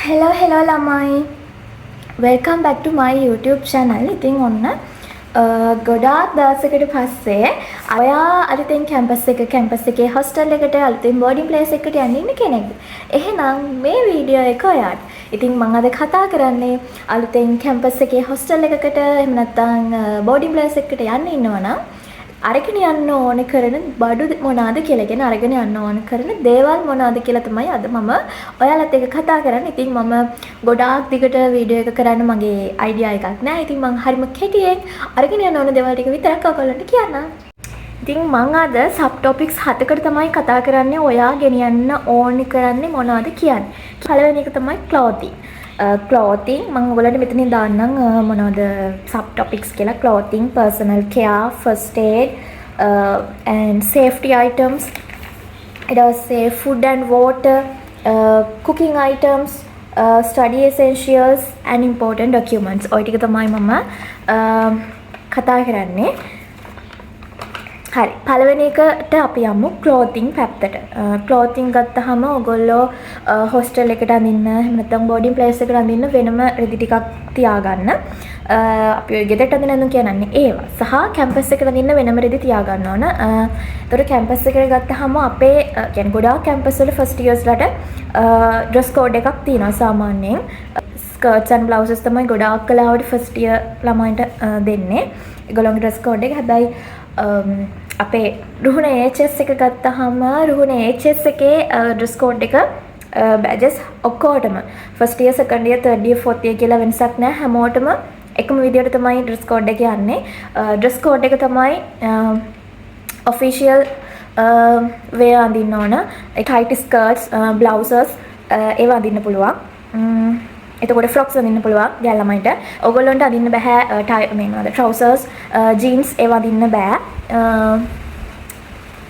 hello ළමයි. Welcome back to my YouTube channel. ඉතින් ඔන්න ගොඩාක් දවසකට පස්සේ ඔයා අලුතෙන් කැම්පස් එකේ හොස්ටල් එකට අලුතෙන් බෝඩින් ප්ලේස් එකට යන්න ඉන්න කෙනෙක්ද? එහෙනම් මේ වීඩියෝ එක ඔයාට. ඉතින් මම අද කතා කරන්නේ අලුතෙන් කැම්පස් එකේ හොස්ටල් එකකට එහෙම නැත්නම් බෝඩින් ප්ලේස් එකට යන්න ඉන්නවනම් අරගෙන යන්න ඕනේ කරන බඩු මොනවාද කියලා කියන අරගෙන යන්න ඕනේ කරන දේවල් මොනවාද කියලා තමයි අද මම ඔයාලත් එක්ක කතා කරන්නේ. ඉතින් මම ගොඩාක් දිගට වීඩියෝ එක කරන්න මගේ අයිඩියා එකක් නෑ. ඉතින් මම හරිම කෙටියෙන් අරගෙන යන්න ඕනේ දේවල් ටික විතරක් ඔයගොල්ලන්ට කියන්නම්. ඉතින් මම අද සබ් ටොපික්ස් 7කට තමයි කතා කරන්නේ. ඔයා ගෙනියන්න ඕනේ කරන්නේ මොනවද කියන්නේ. පළවෙනි එක තමයි clothing. clothing මම ඔයගොල්ලන්ට මෙතනින් දාන්නම් මොනවද sub topics කියලා clothing, personal care, first aid and safety items, ඊට පස්සේ food and water, cooking items, study essentials and important documents. ඔය ටික තමයි මම කතා කරන්නේ. හරි පළවෙනි එකට අපි යමු clothing පැත්තට. clothing ගත්තාම ඔයගොල්ලෝ hostel එකට අඳින්න එහෙම නැත්නම් boarding place එකට අඳින්න වෙනම රෙදි ටිකක් තියාගන්න. අපි ඔය ගෙදරට අඳින්න කියන්නේ ඒවා. සහ campus එකට අඳින්න වෙනම රෙදි තියාගන්න ඕන. ඒතර campus එකට ගත්තාම අපේ කියන්නේ ගොඩාක් campus වල first years ලට dress code එකක් තියෙනවා සාමාන්‍යයෙන්. skirts and blouses තමයි ගොඩාක් කලාවට first year ළමයින්ට දෙන්නේ. ඒගොල්ලෝගේ dress code එක හැබැයි අපේ රුහුණ HS එක ගත්තාම රුහුණ HS එකේ dress code එක badges ඔක්කොටම first year second year third year fourth year කියලා වෙනසක් නැහැ. හැමෝටම එකම විදියට තමයි dress code එක යන්නේ. dress code එක තමයි official way අඳින්න ඕන. tight skirts, blouses ඒවා අඳින්න පුළුවන්. එතකොට ෆ්‍රොක්ස් අඳින්න පුළුවන් ගෑල් ළමයින්ට. ඔයගොල්ලන්ට අඳින්න බෑ මේනවාද trousers, jeans ඒවා අඳින්න බෑ.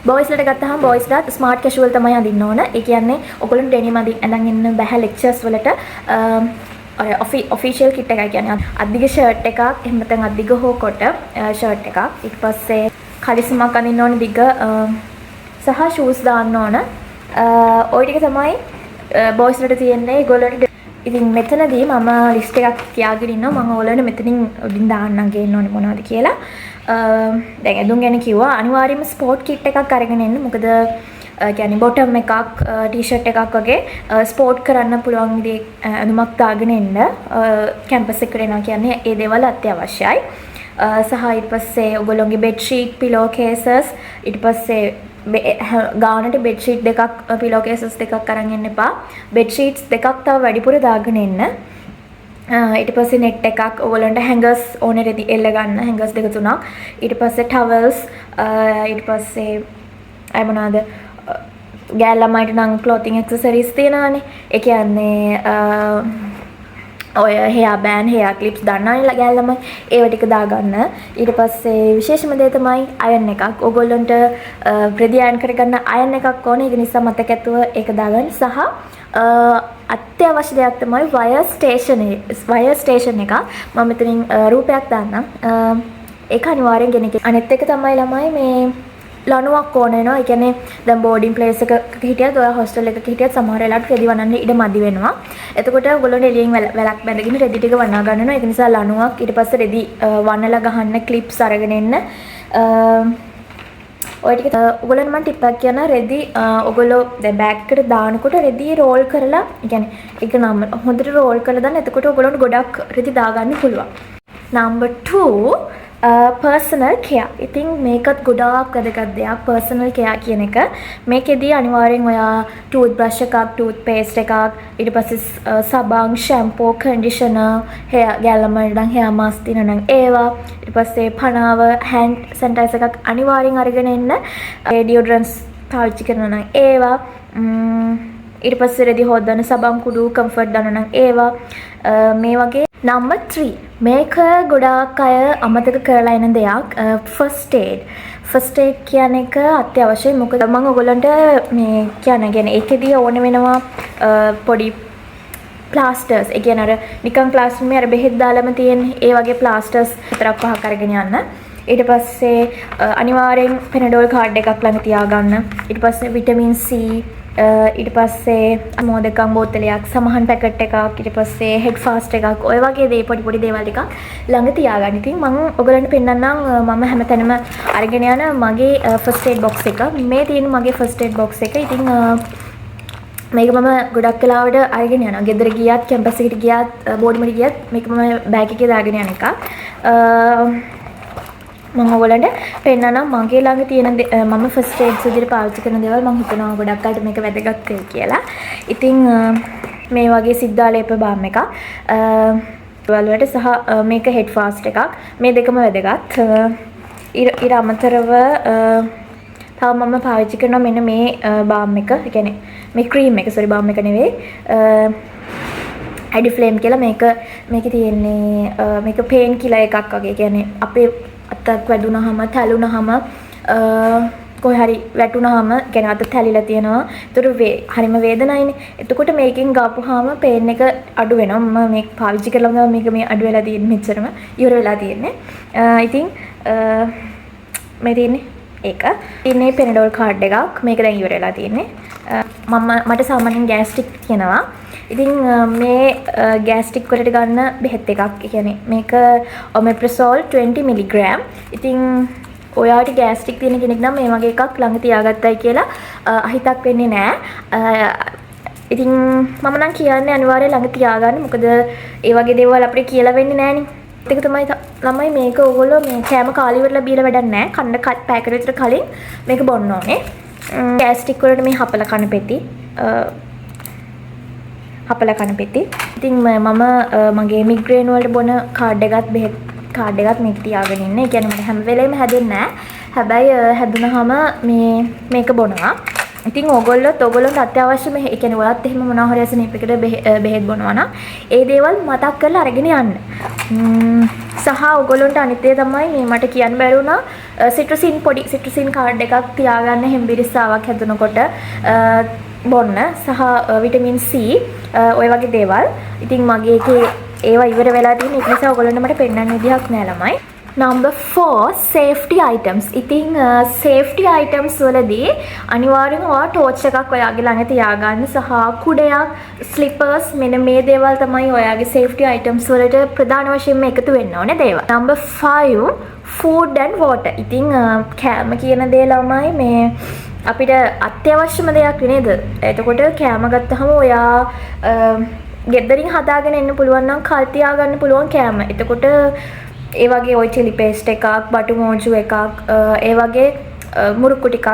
boys ලට ගත්තාම boys ලාත් smart casual තමයි අඳින්න ඕන. ඒ කියන්නේ ඔයගොල්ලන්ට denim අඳන් ඉන්න බෑ lectures වලට. official kit එකයි කියන්නේ අද්දිග shirt එකක් එහෙම නැත්නම් අද්දිග හෝ කොට shirt එකක්. ඊට පස්සේ කලිසමක් අඳින්න ඕන දිග සහ shoes දාන්න ඕන. ওই ටික තමයි boys ලට තියෙන්නේ. ඒගොල්ලන්ට ඉතින් මෙතනදී මම ලිස්ට් එකක් තියාගෙන ඉන්නවා. මම ඔයාලට මෙතනින් උඩින් දාන්නම් ගේන්න ඕනේ මොනවද කියලා. දැන් ඇඳුම් ගැන කිව්වා අනිවාර්යයෙන්ම ස්පෝර්ට් කිට් එකක් අරගෙන එන්න. මොකද කියන්නේ බොටම් එකක්, ටී-ෂර්ට් එකක් වගේ ස්පෝර්ට් කරන්න පුළුවන් විදිහේ ඇඳුමක් දාගෙන එන්න. කැම්පස් එකට එනවා කියන්නේ ඒ දේවල් අත්‍යවශ්‍යයි. සහ ඊට පස්සේ ඔයගොල්ලෝගේ බෙඩ් ෂීට්, පිලෝ කේසස්, ඊට පස්සේ ගානට බෙඩ් ෂීට් දෙකක් පිලෝ කේසස් දෙකක් අරන් එන්න එපා. බෙඩ් ෂීට්ස් දෙකක් තව වැඩිපුර දාගෙන එන්න. ඊට පස්සේ net එකක් ඔයගොල්ලන්ට hangers ඕනේ රෙදි එල්ල ගන්න hangers දෙක තුනක්. ඊට පස්සේ towels, ඊට පස්සේ අය මොනවාද ගෑල් ළමයිට නම් clothing accessories තියෙනවානේ. ඒ කියන්නේ ඔය hair band, hair clips දාන්නනේ ගෑල් ළමයි. ඒව ටික දාගන්න. ඊට පස්සේ විශේෂම දේ තමයි iron එකක්. ඔයගොල්ලන්ට රෙදි iron කරගන්න iron එකක් ඕනේ. ඒක නිසා මතක ඇතුව ඒක දාගන්න. සහ අත්‍යවශ්‍ය දෙයක් තමයි wire station එක. මම මෙතනින් රූපයක් දාන්නම්. ඒක අනිවාර්යෙන් ගෙන එක. අනිත් එක තමයි ළමයි මේ ලණුවක් ඕන වෙනවා. ඒ කියන්නේ දැන් බෝඩින් ප්ලේස් එකක හිටියත් ඔය හොස්ටල් එකක හිටියත් සමහර වෙලාවට රෙදි වනන්න ඉඩ මදි වෙනවා. එතකොට ඔයගොල්ලෝ එළියෙන් වැලක් බැඳගෙන රෙදි ටික වනා ගන්නවා. ඒක නිසා ලණුවක් ඊට පස්සේ රෙදි වනලා ගහන්න ක්ලිප්ස් අරගෙන එන්න. ඔය ටික ඔයගොල්ලන්ට මම ටිප් එකක් කියනවා. රෙදි ඔයගොල්ලෝ දැන් බෑග් එකට දානකොට රෙදි රෝල් කරලා ඒ කියන්නේ ඒක නම් හොඳට රෝල් කරලා දාන්න. එතකොට ඔයගොල්ලන්ට ගොඩක් රෙදි දාගන්න පුළුවන්. number 2 personal care. ඉතින් මේකත් ගොඩාක් වැදගත් දෙයක් personal care කියන එක. මේකෙදී අනිවාර්යෙන් ඔයා tooth brush එකක්, tooth paste එකක්, ඊට පස්සේ සබන්, shampoo, conditioner, hair ගෑල් ළමයිට නම් hair mask තියෙනවා නම් ඒවා, ඊට පස්සේ පනාව, hand sanitizer එකක් අනිවාර්යෙන් අරගෙන එන්න. deodorants පාවිච්චි කරනවා නම් ඒවා, ඊට පස්සේ රෙදි හොදන්න සබන් කුඩු, comfort දානවා නම් ඒවා. මේ වගේ number 3 මේක ගොඩාක් අය අමතක කරලා ඉන්න දෙයක් first aid කියන එක අත්‍යවශ්‍යයි. මොකද මම ඔයගොල්ලන්ට මේ කියන්නේ ඒකෙදී ඕන වෙනවා පොඩි plasters. ඒ කියන්නේ අර නිකන් classroom එකේ අර බෙහෙත් දාලාම තියෙන ඒ වගේ plasters විතරක් පහක් අරගෙන යන්න. ඊට පස්සේ අනිවාර්යෙන් Panadol card එකක් ළඟ තියාගන්න. ඊට පස්සේ vitamin C ඊට පස්සේ මොදකම් බෝතලයක් සමහන් පැකට් එකක් ඊට පස්සේ හෙඩ් ෆාස්ට් එකක් ඔය වගේ දේ පොඩි පොඩි දේවල් ටිකක් ළඟ තියාගන්න. ඉතින් මම ඔයගලන්ට පෙන්නන්නම් මම හැමතැනම අරගෙන යන මගේ ෆස්ට් ඒඩ් බොක්ස් එක. මේ තියෙන මගේ ෆස්ට් ඒඩ් බොක්ස් එක. ඉතින් මේක මම ගොඩක් වෙලාවට අරගෙන යනවා. ගෙදර ගියත්, කැම්පස් එකට ගියත්, බෝඩිමට ගියත් මේක මම බෑග් එකේ දාගෙන යන එක. මම ඔයගලන්ට පෙන්නන්නම් මගේ ළඟ තියෙන මම ෆස්ට් ඒඩ්ස් විදිහට පාවිච්චි කරන දේවල් මම හිතනවා ගොඩක් අයට මේක වැදගත් වෙයි කියලා. ඉතින් මේ වගේ සිද්ධාලේප බාම් එකක් වලට සහ මේක හෙඩ් ෆාස්ට් එකක්. මේ දෙකම වැදගත්. ඊට අමතරව තව මම පාවිච්චි කරනවා මෙන්න මේ බාම් එක. ඒ කියන්නේ මේ ක්‍රීම් එක. සෝරි බාම් එක නෙවෙයි. ඇඩි ෆ්ලේම් කියලා මේකේ තියෙන්නේ මේක පේන් කිලර් එකක් වගේ. කියන්නේ අපේ අතක් වැදුනහම තැලුනහම කොහේ හරි වැටුනහම කියන්නේ අත තැලිලා තියෙනවා. ඒතර හරිම වේදනයිනේ. එතකොට මේකෙන් ගාපුවාම පේන් එක අඩු වෙනවා. මම මේක පාවිච්චි කරලා ගම මේක මේ අඩු වෙලා තියෙන්නේ මෙච්චරම ඉවර වෙලා තියෙන්නේ. ඉතින් මේ තියෙන්නේ ඒක. ඉන්නේ පෙනඩෝල් කාඩ් එකක්. මේක දැන් ඉවර වෙලා තියෙන්නේ. මට සාමාන්‍යයෙන් ගෑස්ට්‍රික් තියෙනවා. ඉතින් මේ ගෑස්ට්‍රික් වලට ගන්න බෙහෙත් එකක්. ඒ කියන්නේ මේක ඔමෙප්‍රසෝල් 20 mg. ඉතින් ඔයාට ගෑස්ට්‍රික් තියෙන කෙනෙක් නම් මේ වගේ එකක් ළඟ තියාගත්තයි කියලා අහිතක් වෙන්නේ නැහැ. ඉතින් මම නම් කියන්නේ අනිවාර්යයෙන් ළඟ තියාගන්න. මොකද ඒ වගේ දේවල් අපිට කියලා වෙන්නේ නැහනේ. ඒක තමයි ළමයි මේක ඕගොල්ලෝ මේ කෑම කාලි වලලා බීලා වැඩක් නැහැ. කන්න පැකට් විතර කලින් මේක බොන්න ඕනේ. ගෑස්ට්‍රික් වලට මේ හපල කන පෙති හපල කන පෙති. ඉතින් මම මගේ මිග්‍රේන් වලට බොන කාඩ් එකත් බෙහෙත් කාඩ් එකත් මේක තියාගෙන ඉන්නේ. ඒ කියන්නේ මට හැම වෙලේම හැදෙන්නේ නැහැ. හැබැයි හැදුනහම මේක බොනවා. ඉතින් ඕගොල්ලොන්ට අත්‍යවශ්‍යම ඒ කියන්නේ ඔයත් එහෙම මොනවා හරි අසනීපයකට බෙහෙත් බොනවා නම් ඒ දේවල් මතක් කරලා අරගෙන යන්න. සහ ඕගොල්ලොන්ට අනිත් දේ තමයි මේ මට කියන්න බැරි වුණා සිට්‍රසින් පොඩි සිට්‍රසින් කාඩ් එකක් තියාගන්න හෙම්බිරිස්සාවක් හැදුනකොට බොන්න සහ විටමින් C ඔය වගේ දේවල්. ඉතින් මගේ එකේ ඒවා ඉවර වෙලා තියෙන ඒක නිසා ඔයගොල්ලන්ට මට පෙන්නන්න විදිහක් නෑ ළමයි. Number 4 safety items. ඉතින් safety items වලදී අනිවාර්යෙන්ම ඔයා ටෝච් එකක් ඔයාගේ ළඟ තියාගන්න සහ කුඩයක්, slippers මෙන්න මේ දේවල් තමයි ඔයාගේ safety items වලට ප්‍රධාන වශයෙන්ම එකතු වෙන්න ඕනේ දේවල්. Number 5 food and water. ඉතින් කෑම කියන දේ ළමයි මේ අපිට අත්‍යවශ්‍යම දෙයක් නේද? එතකොට කෑම ගත්තහම ඔයා ගෙදරින් හදාගෙන එන්න පුළුවන් නම් කල් තියාගන්න පුළුවන් කෑම. එතකොට ඒ වගේ ඔය චිලි පේස්ට් එකක්, බටු මෝජු එකක්, ඒ වගේ මුරුක්කු ටිකක්,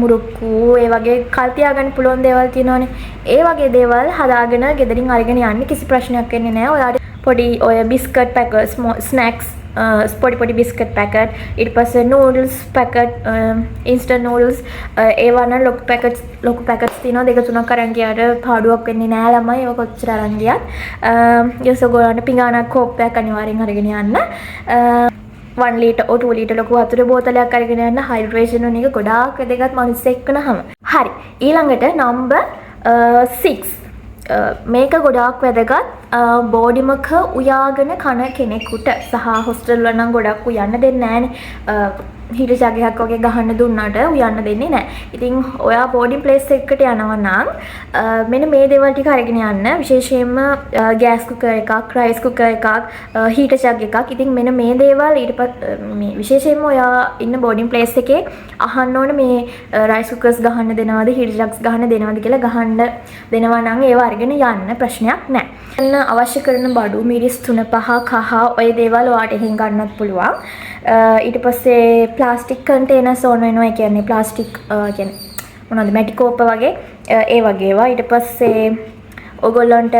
මුරුක්කු ඒ වගේ කල් තියාගන්න පුළුවන් දේවල් තියෙනවානේ. ඒ වගේ දේවල් හදාගෙන ගෙදරින් අරගෙන යන්න කිසි ප්‍රශ්නයක් වෙන්නේ නැහැ. ඔයාට පොඩි ඔය බිස්කට් පැකට්, ස්නැක්ස් පොඩි බිස්කට් පැකට්, ඊට පස්සේ නූඩල්ස් පැකට්, ඉන්ස්ටන්ට් නූඩල්ස් ඒවා නම් ලොකු පැකට්ස් තියෙනවා. දෙක තුනක් අරන් ගියාට පාඩුවක් වෙන්නේ නැහැ ළමයි. ඒක කොච්චර අරන් ගියත්. ඊට ගොල්ලන්ට පිඟානක් කෝප්පයක් අනිවාර්යෙන් අරගෙන යන්න. 1 ලීටර් 2 ලීටර් ලොකු වතුර බෝතලයක් අරගෙන යන්න. හයිඩ්‍රේෂන් වෙන එක ගොඩාක් වැදගත් මිනිස්සෙක් වෙනහම. හරි. ඊළඟට නම්බර් 6 මේක ගොඩාක් වැදගත් බෝඩිමක උයාගෙන කන කෙනෙකුට සහ හොස්ටල් වල නම් ගොඩක් උයන්න දෙන්නේ නැහනේ. හිට ජගයක් වගේ ගහන්න දුන්නාට උයන්න දෙන්නේ නැහැ. ඉතින් ඔයා බෝඩින් ප්ලේස් එකකට යනවා නම් මෙන්න මේ දේවල් ටික අරගෙන යන්න. විශේෂයෙන්ම ගෑස් කුකර් එකක්, රයිස් කුකර් එකක්, හීටර් ජග් එකක්. ඉතින් මෙන්න මේ දේවල් මේ විශේෂයෙන්ම ඔයා ඉන්න බෝඩින් ප්ලේස් එකේ අහන්න ඕන මේ රයිස් කුකර්ස් ගහන්න දෙනවද, හීටර් ජග්ස් ගහන්න දෙනවද කියලා ගහන්න දෙනවා නම් ඒවා අරගෙන යන්න ප්‍රශ්නයක් නැහැ. අවශ්‍ය කරන බඩු මිරිස් 3 5 කහ ඔය දේවල් ඔයාට එහෙන් ගන්නත් පුළුවන්. ඊට පස්සේ ප්ලාස්ටික් කන්ටේනර්ස් ඕන වෙනවා. ඒ කියන්නේ ප්ලාස්ටික් කියන්නේ මොනවද මැටි කෝප්ප වගේ ඒ වගේ ඒවා. ඊට පස්සේ ඔයගොල්ලන්ට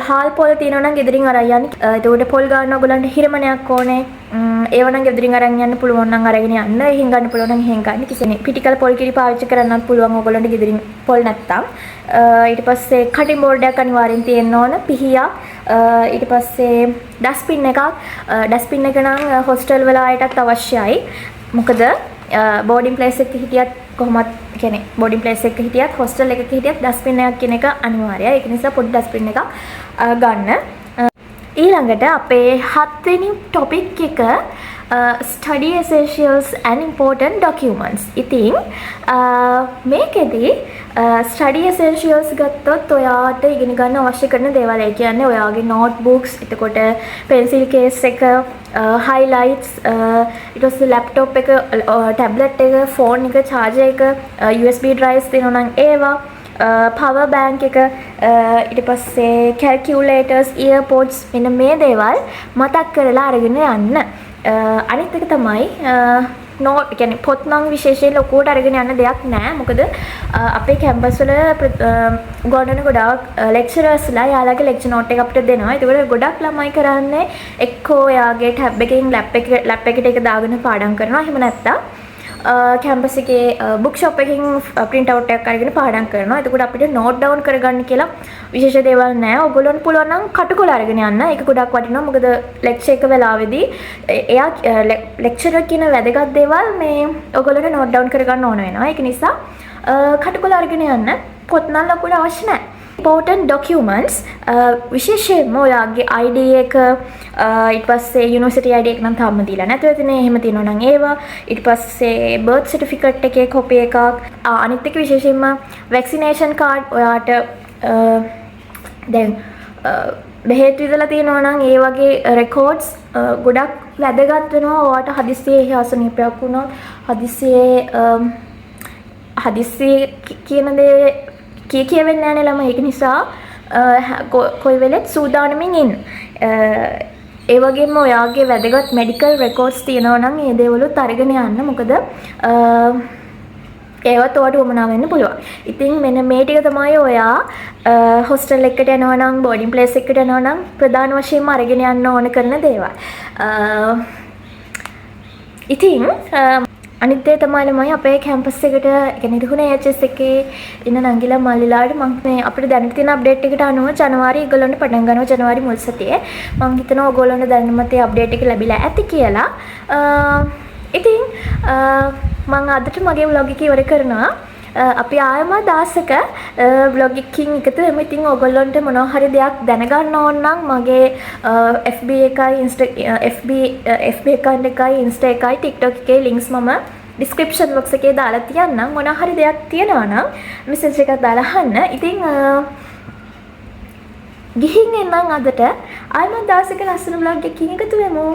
හාල් පොල් තියෙනවා නම් ගෙදරින් අරන් යන්න. එතකොට පොල් ගන්න ඔයගොල්ලන්ට හිරමනයක් ඕනේ. ඒව නම් ගෙදරින් අරන් යන්න පුළුවන් නම් අරගෙන යන්න. එහෙන් ගන්න පුළුවන් නම් එහෙන් ගන්න. කිසිනේ පිටිකල් පොල් කිරි පාවිච්චි කරන්නත් පුළුවන් ඔයගොල්ලන්ට ගෙදරින් පොල් නැත්තම්. ඊට පස්සේ කටින් බෝඩ් එකක් අනිවාර්යෙන් තියෙන්න ඕන. පිහියක්. ඊට පස්සේ ඩස්බින් එකක්. ඩස්බින් එක නම් හොස්ටල් වල අයටත් අවශ්‍යයි. මොකද බෝඩින් ප්ලේස් එකක හිටියත් කොහොමත් කියන්නේ බෝඩින් ප්ලේස් එකක හිටියත් හොස්ටල් එකක හිටියත් ඩස්බින් එකක් කියන එක අනිවාර්යයි. ඒක නිසා පොඩි ඩස්බින් එකක් ගන්න. ඊළඟට අපේ 7 වෙනි ටොපික් එක study essentials and important documents. ඉතින් මේකෙදි study essentials ගත්තොත් ඔයාට ඉගෙන ගන්න අවශ්‍ය කරන දේවල් ඒ කියන්නේ ඔයාගේ notebooks, එතකොට pencil case එක, highlights, ඊට පස්සේ laptop එක, tablet එක, phone එක, charger එක, USB drives තියෙනවා නම් ඒවා, power bank එක, ඊට පස්සේ calculators, earpods, මෙන්න මේ දේවල් මතක් කරලා අරගෙන යන්න. අනිත් එක තමයි නෝට් කියන්නේ පොත් නම් විශේෂයෙන් ලොකුවට අරගෙන යන්න දෙයක් නැහැ. මොකද අපේ කැම්පස් වල උගන්වන ගොඩාක් ලෙක්චරර්ස්ලා යාළගේ ලෙක්චර් නෝට් එක අපිට දෙනවා. ඒකවල ගොඩක් ළමයි කරන්නේ එක්කෝ යාගේ ටැබ් එකකින් ලැප් එකට ඒක දාගෙන පාඩම් කරනවා. එහෙම නැත්නම් කැම්පස් එකේ බුක් ෂොප් එකකින් print out එකක් අරගෙන පාඩම් කරනවා. එතකොට අපිට note down කරගන්න කියලා විශේෂ දේවල් නැහැ. ඔයගොල්ලොන්ට පුළුවන් නම් කටුකොල අරගෙන යන්න. ඒක ගොඩක් වටිනවා. මොකද lecture එක වෙලාවේදී එයා lecturer කියන වැදගත් දේවල් මේ ඔයගොල්ලොන්ට note down කරගන්න ඕන වෙනවා. ඒක නිසා කටුකොල අරගෙන යන්න. පොත් නම් ලකුණු අවශ්‍ය නැහැ. important documents විශේෂයෙන්ම ඔයාගේ ID එක ඊට පස්සේ university ID එක නම් තාම දීලා නැතුව තියෙන්නේ. එහෙම තියෙනවා නම් ඒවා. ඊට පස්සේ birth certificate එකේ copy එකක්. අනිත් එක විශේෂයෙන්ම vaccination card ඔයාට දැන් බෙහෙත් විදලා තියෙනවා නම් ඒ වගේ records ගොඩක් වැදගත් වෙනවා. ඔයාට හදිස්සියේ ආසනීපයක් වුණොත් හදිස්සියේ කියන දේ කියවෙන්නේ නැහැ නේ ළමයි. ඒක නිසා කොයි වෙලෙත් සූදානමින් ඉන්න. ඒ වගේම ඔයාගේ වැදගත් මෙඩිකල් රෙකෝඩ්ස් තියෙනවා නම් ඒ දේවලුත් අරගෙන යන්න. මොකද ඒවත් ඔයාට උවමනා වෙන්න පුළුවන්. ඉතින් මෙන්න මේ ටික තමයි ඔයා හොස්ටල් එකකට යනවා නම් බෝඩින් ප්ලේස් එකකට යනවා නම් ප්‍රධාන වශයෙන්ම අරගෙන යන්න ඕන කරන දේවල්. ඉතින් අනිත් දේ තමයි ළමයි අපේ කැම්පස් එකට කියන්නේ රුහුණේ HS එකේ ඉන්න නංගිලා මල්ලිලාට මම මේ අපිට දැනට තියෙන අප්ඩේට් එකට අනුව ජනවාරි ඒගොල්ලන්ට පටන් ගන්නවා. ජනවාරි මුල් සතියේ මම හිතනවා ඕගොල්ලන්ට දැනුමත් ඒ අප්ඩේට් එක ලැබිලා ඇති කියලා. ඉතින් මම අදට මගේ vlog එක ඉවර කරනවා. අපි ආයම දවසක vlog එකකින් එකතු වෙමු. ඉතින් ඕගොල්ලන්ට මොනවා හරි දෙයක් දැනගන්න ඕන නම් මගේ FB එකයි FB account එකයි Insta එකයි TikTok එකේ links මම description box එකේ දාලා තියන්නම්. මොනවා හරි දෙයක් තියෙනවා නම් message එකක් දාලා අහන්න. ඉතින් ගිහින් එන්නම් අදට ආයම දවසක ලස්සන vlog එකකින් එකතු වෙමු.